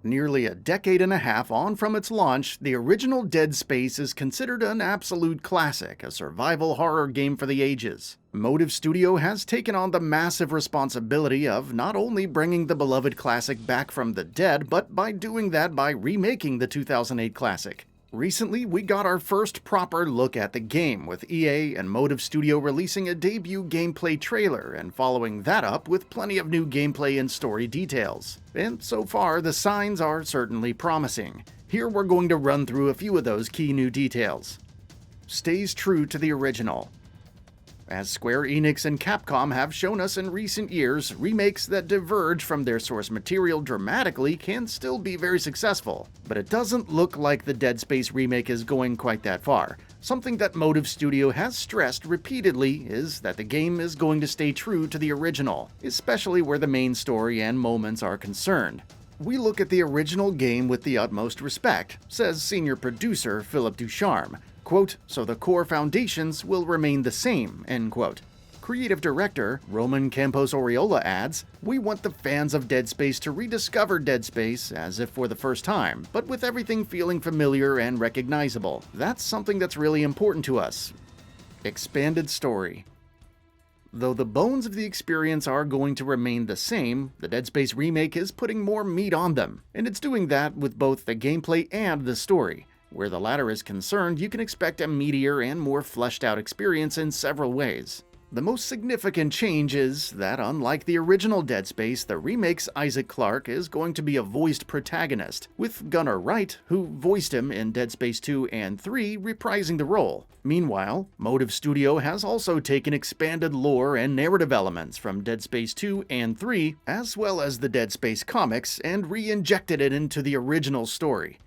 Nearly a decade and a half on from its launch, the original Dead Space is considered an absolute classic, a survival horror game for the ages. Motive Studio has taken on the massive responsibility of not only bringing the beloved classic back from the dead, but by doing that by remaking the 2008 classic. Recently, we got our first proper look at the game, with EA and Motive Studio releasing a debut gameplay trailer and following that up with plenty of new gameplay and story details. And so far, the signs are certainly promising. Here we're going to run through a few of those key new details. Stays true to the original. As Square Enix and Capcom have shown us in recent years, remakes that diverge from their source material dramatically can still be very successful. But it doesn't look like the Dead Space remake is going quite that far. Something that Motive Studio has stressed repeatedly is that the game is going to stay true to the original, especially where the main story and moments are concerned. "We look at the original game with the utmost respect," says senior producer Philip Ducharme. Quote, "So the core foundations will remain the same," end quote. Creative director Roman Campos Oriola adds, "We want the fans of Dead Space to rediscover Dead Space as if for the first time, but with everything feeling familiar and recognizable. That's something that's really important to us." Expanded story. Though the bones of the experience are going to remain the same, the Dead Space remake is putting more meat on them, and it's doing that with both the gameplay and the story. Where the latter is concerned, you can expect a meatier and more fleshed out experience in several ways. The most significant change is that, unlike the original Dead Space, the remake's Isaac Clarke is going to be a voiced protagonist, with Gunnar Wright, who voiced him in Dead Space 2 and 3, reprising the role. Meanwhile, Motive Studio has also taken expanded lore and narrative elements from Dead Space 2 and 3, as well as the Dead Space comics, and re-injected it into the original story.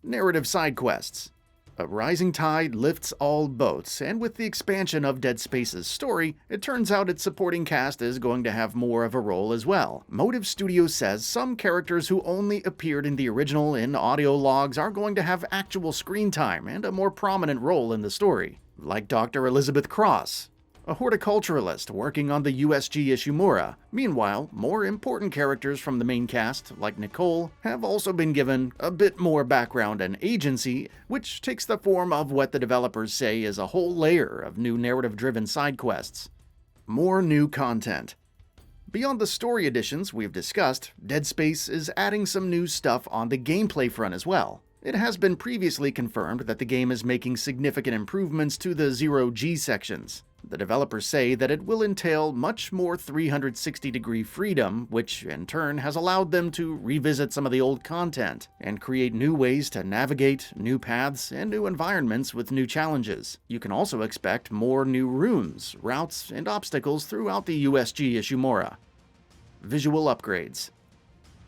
Narrative side quests. A rising tide lifts all boats, and with the expansion of Dead Space's story, it turns out its supporting cast is going to have more of a role as well. Motive Studio says some characters who only appeared in the original in audio logs are going to have actual screen time and a more prominent role in the story, like Dr. Elizabeth Cross, a horticulturalist working on the USG Ishimura. Meanwhile, more important characters from the main cast, like Nicole, have also been given a bit more background and agency, which takes the form of what the developers say is a whole layer of new narrative-driven side quests. More new content. Beyond the story additions we've discussed, Dead Space is adding some new stuff on the gameplay front as well. It has been previously confirmed that the game is making significant improvements to the Zero-G sections. The developers say that it will entail much more 360-degree freedom, which in turn has allowed them to revisit some of the old content and create new ways to navigate, new paths, and new environments with new challenges. You can also expect more new rooms, routes, and obstacles throughout the USG Ishimura. Visual upgrades.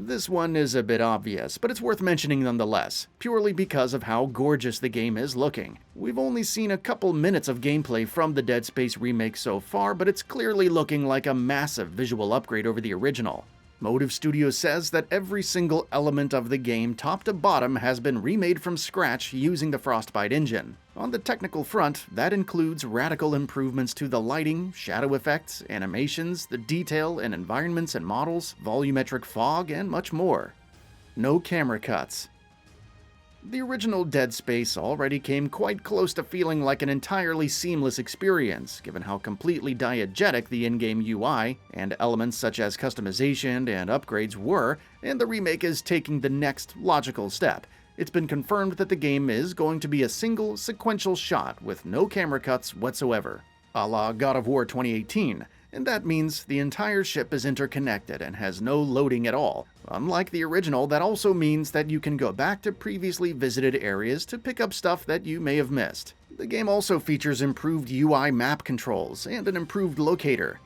This one is a bit obvious, but it's worth mentioning nonetheless, purely because of how gorgeous the game is looking. We've only seen a couple minutes of gameplay from the Dead Space remake so far, but it's clearly looking like a massive visual upgrade over the original. Motive Studio says that every single element of the game, top to bottom, has been remade from scratch using the Frostbite engine. On the technical front, that includes radical improvements to the lighting, shadow effects, animations, the detail in environments and models, volumetric fog, and much more. No camera cuts. The original Dead Space already came quite close to feeling like an entirely seamless experience, given how completely diegetic the in-game UI and elements such as customization and upgrades were, and the remake is taking the next logical step. It's been confirmed that the game is going to be a single, sequential shot with no camera cuts whatsoever, a la God of War 2018. And that means the entire ship is interconnected and has no loading at all. Unlike the original, that also means that you can go back to previously visited areas to pick up stuff that you may have missed. The game also features improved UI map controls and an improved locator.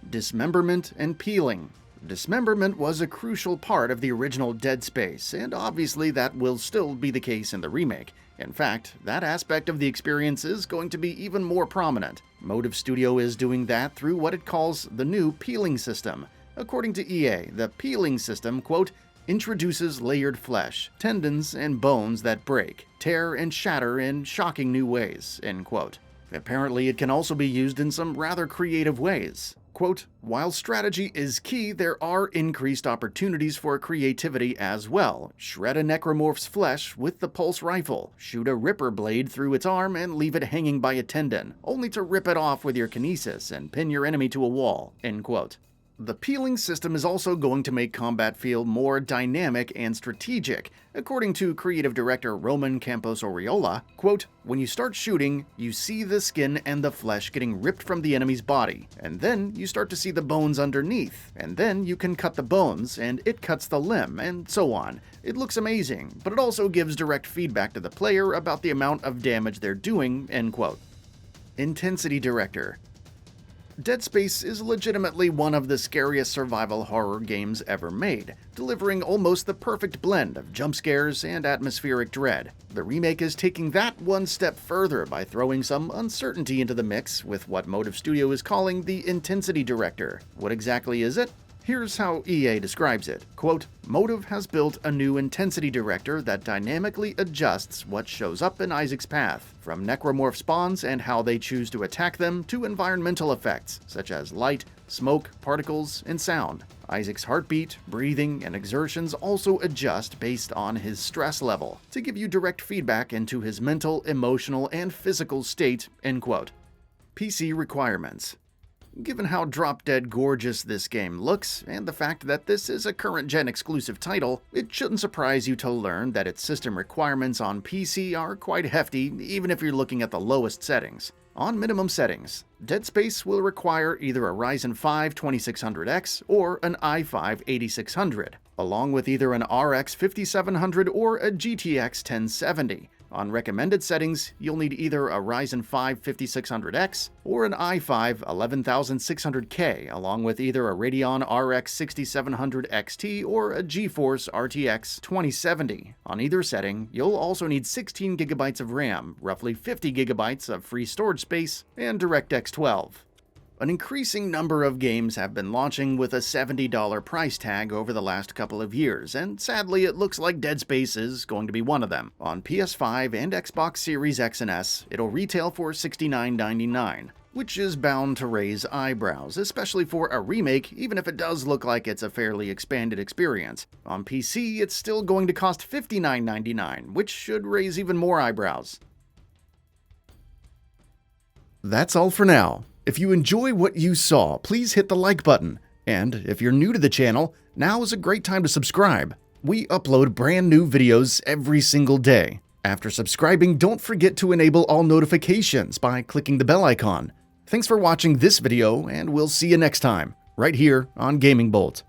Dismemberment and peeling. Dismemberment was a crucial part of the original Dead Space, and obviously that will still be the case in the remake. In fact, that aspect of the experience is going to be even more prominent. Motive Studio is doing that through what it calls the new peeling system. According to EA, the peeling system, quote, introduces layered flesh, tendons, and bones that break, tear, and shatter in shocking new ways, end quote. Apparently, it can also be used in some rather creative ways. Quote, "While strategy is key, there are increased opportunities for creativity as well. Shred a necromorph's flesh with the pulse rifle, shoot a ripper blade through its arm and leave it hanging by a tendon, only to rip it off with your kinesis and pin your enemy to a wall." End quote. The peeling system is also going to make combat feel more dynamic and strategic. According to creative director Roman Campos Oriola, quote, "When you start shooting, you see the skin and the flesh getting ripped from the enemy's body, and then you start to see the bones underneath, and then you can cut the bones, and it cuts the limb, and so on. It looks amazing, but it also gives direct feedback to the player about the amount of damage they're doing," end quote. Intensity director. Dead Space is legitimately one of the scariest survival horror games ever made, delivering almost the perfect blend of jump scares and atmospheric dread. The remake is taking that one step further by throwing some uncertainty into the mix with what Motive Studio is calling the Intensity Director. What exactly is it? Here's how EA describes it. Quote, "Motive has built a new intensity director that dynamically adjusts what shows up in Isaac's path, from necromorph spawns and how they choose to attack them to environmental effects, such as light, smoke, particles, and sound. Isaac's heartbeat, breathing, and exertions also adjust based on his stress level to give you direct feedback into his mental, emotional, and physical state," end quote. PC requirements. Given how drop-dead gorgeous this game looks, and the fact that this is a current-gen exclusive title, it shouldn't surprise you to learn that its system requirements on PC are quite hefty, even if you're looking at the lowest settings. On minimum settings, Dead Space will require either a Ryzen 5 2600X or an i5 8600, along with either an RX 5700 or a GTX 1070. On recommended settings, you'll need either a Ryzen 5 5600X or an i5 11600K, along with either a Radeon RX 6700 XT or a GeForce RTX 2070. On either setting, you'll also need 16GB of RAM, roughly 50GB of free storage space, and DirectX 12. An increasing number of games have been launching with a $70 price tag over the last couple of years, and sadly it looks like Dead Space is going to be one of them. On PS5 and Xbox Series X and S, it'll retail for $69.99, which is bound to raise eyebrows, especially for a remake, even if it does look like it's a fairly expanded experience. On PC, it's still going to cost $59.99, which should raise even more eyebrows. That's all for now. If you enjoy what you saw, please hit the like button. And if you're new to the channel, now is a great time to subscribe. We upload brand new videos every single day. After subscribing, don't forget to enable all notifications by clicking the bell icon. Thanks for watching this video, and we'll see you next time, right here on GamingBolt.